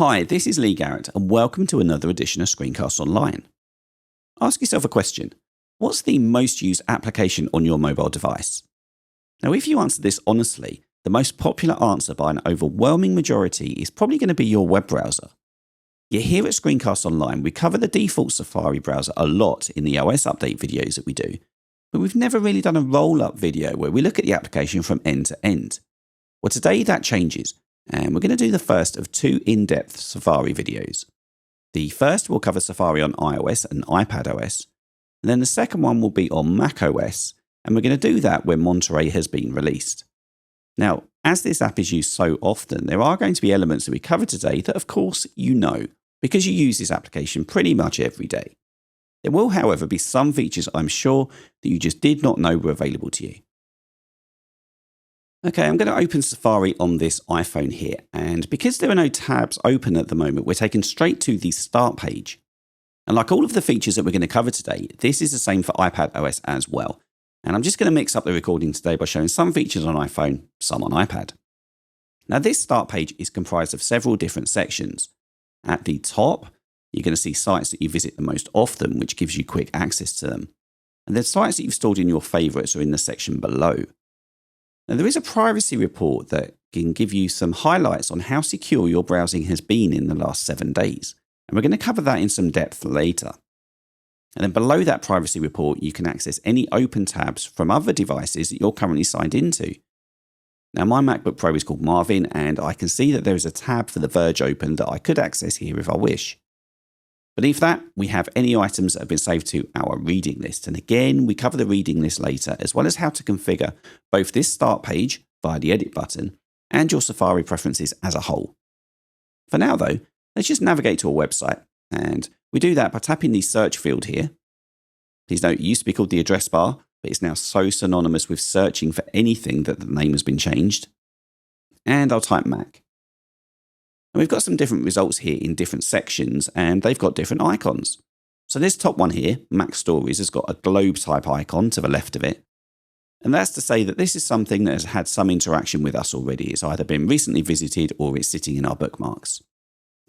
Hi, this is Lee Garrett and welcome to another edition of Screencasts Online. Ask yourself a question. What's the most used application on your mobile device? Now, if you answer this honestly, the most popular answer by an overwhelming majority is probably going to be your web browser. Yet here at Screencasts Online, we cover the default Safari browser a lot in the iOS update videos that we do, but we've never really done a roll-up video where we look at the application from end to end. Well, today that changes, and we're going to do the first of two in-depth Safari videos. The first will cover Safari on iOS and iPadOS, and then the second one will be on macOS, and we're going to do that when Monterey has been released. Now, as this app is used so often, there are going to be elements that we cover today that, of course, you know, because you use this application pretty much every day. There will, however, be some features I'm sure that you just did not know were available to you. Okay, I'm going to open Safari on this iPhone here, and because there are no tabs open at the moment, we're taken straight to the Start page. And like all of the features that we're going to cover today, this is the same for iPadOS as well. And I'm just going to mix up the recording today by showing some features on iPhone, some on iPad. Now, this Start page is comprised of several different sections. At the top, you're going to see sites that you visit the most often, which gives you quick access to them. And the sites that you've stored in your favorites are in the section below. Now, there is a privacy report that can give you some highlights on how secure your browsing has been in the last 7 days. And we're going to cover that in some depth later. And then below that privacy report, you can access any open tabs from other devices that you're currently signed into. Now, my MacBook Pro is called Marvin, and I can see that there is a tab for The Verge open that I could access here if I wish. Beneath that, we have any items that have been saved to our reading list. And again, we cover the reading list later, as well as how to configure both this Start page via the Edit button and your Safari preferences as a whole. For now, though, let's just navigate to a website. And we do that by tapping the search field here. Please note, it used to be called the address bar, but it's now so synonymous with searching for anything that the name has been changed. And I'll type Mac. And we've got some different results here in different sections, and they've got different icons. So this top one here, Mac Stories, has got a globe type icon to the left of it. And that's to say that this is something that has had some interaction with us already. It's either been recently visited or it's sitting in our bookmarks.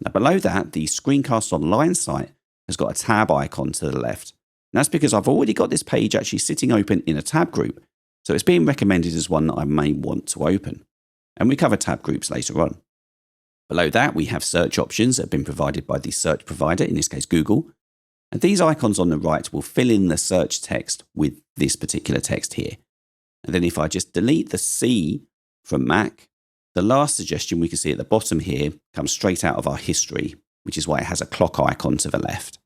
Now below that, the Screencast Online site has got a tab icon to the left. And that's because I've already got this page actually sitting open in a tab group. So it's being recommended as one that I may want to open. And we cover tab groups later on. Below that, we have search options that have been provided by the search provider, in this case Google. And these icons on the right will fill in the search text with this particular text here. And then if I just delete the C from Mac, the last suggestion we can see at the bottom here comes straight out of our history, which is why it has a clock icon to the left.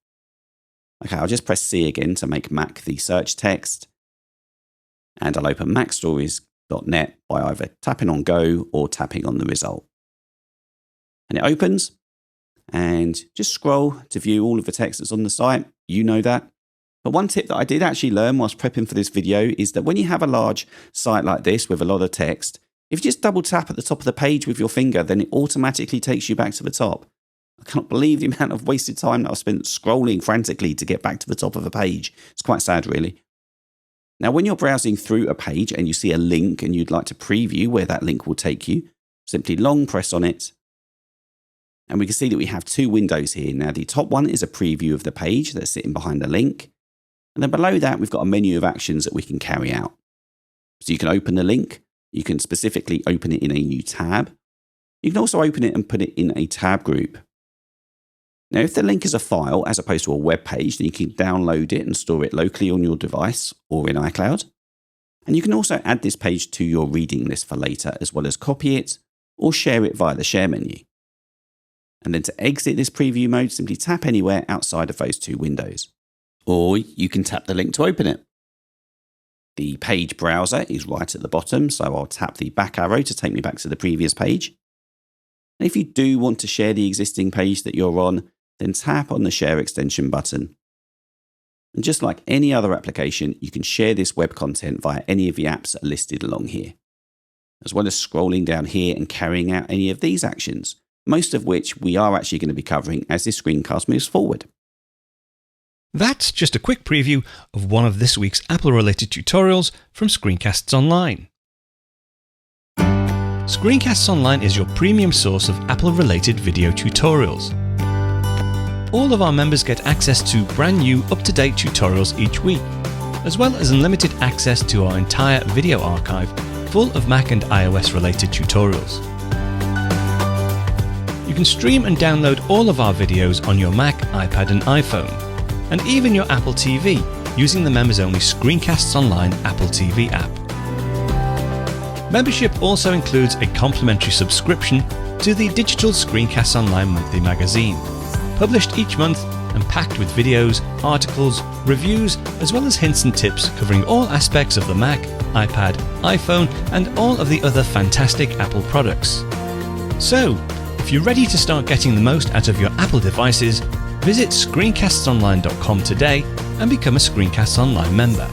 Okay, I'll just press C again to make Mac the search text. And I'll open macstories.net by either tapping on Go or tapping on the result. And it opens, and just scroll to view all of the text that's on the site. You know that. But one tip that I did actually learn whilst prepping for this video is that when you have a large site like this with a lot of text, if you just double tap at the top of the page with your finger, then it automatically takes you back to the top. I can't believe the amount of wasted time that I've spent scrolling frantically to get back to the top of a page. It's quite sad, really. Now, when you're browsing through a page and you see a link and you'd like to preview where that link will take you, simply long press on it. And we can see that we have two windows here. Now, the top one is a preview of the page that's sitting behind the link. And then below that, we've got a menu of actions that we can carry out. So you can open the link. You can specifically open it in a new tab. You can also open it and put it in a tab group. Now, if the link is a file as opposed to a web page, then you can download it and store it locally on your device or in iCloud. And you can also add this page to your reading list for later, as well as copy it or share it via the share menu. And then to exit this preview mode, simply tap anywhere outside of those two windows. Or you can tap the link to open it. The page browser is right at the bottom, so I'll tap the back arrow to take me back to the previous page. And if you do want to share the existing page that you're on, then tap on the Share Extension button. And just like any other application, you can share this web content via any of the apps that are listed along here, as well as scrolling down here and carrying out any of these actions, most of which we are actually going to be covering as this screencast moves forward. That's just a quick preview of one of this week's Apple-related tutorials from Screencasts Online. Screencasts Online is your premium source of Apple-related video tutorials. All of our members get access to brand new, up-to-date tutorials each week, as well as unlimited access to our entire video archive full of Mac and iOS related tutorials. You can stream and download all of our videos on your Mac, iPad and iPhone, and even your Apple TV using the members-only Screencasts Online Apple TV app. Membership also includes a complimentary subscription to the digital Screencasts Online monthly magazine, published each month and packed with videos, articles, reviews, as well as hints and tips covering all aspects of the Mac, iPad, iPhone, and all of the other fantastic Apple products. So, if you're ready to start getting the most out of your Apple devices, visit screencastsonline.com today and become a Screencasts Online member.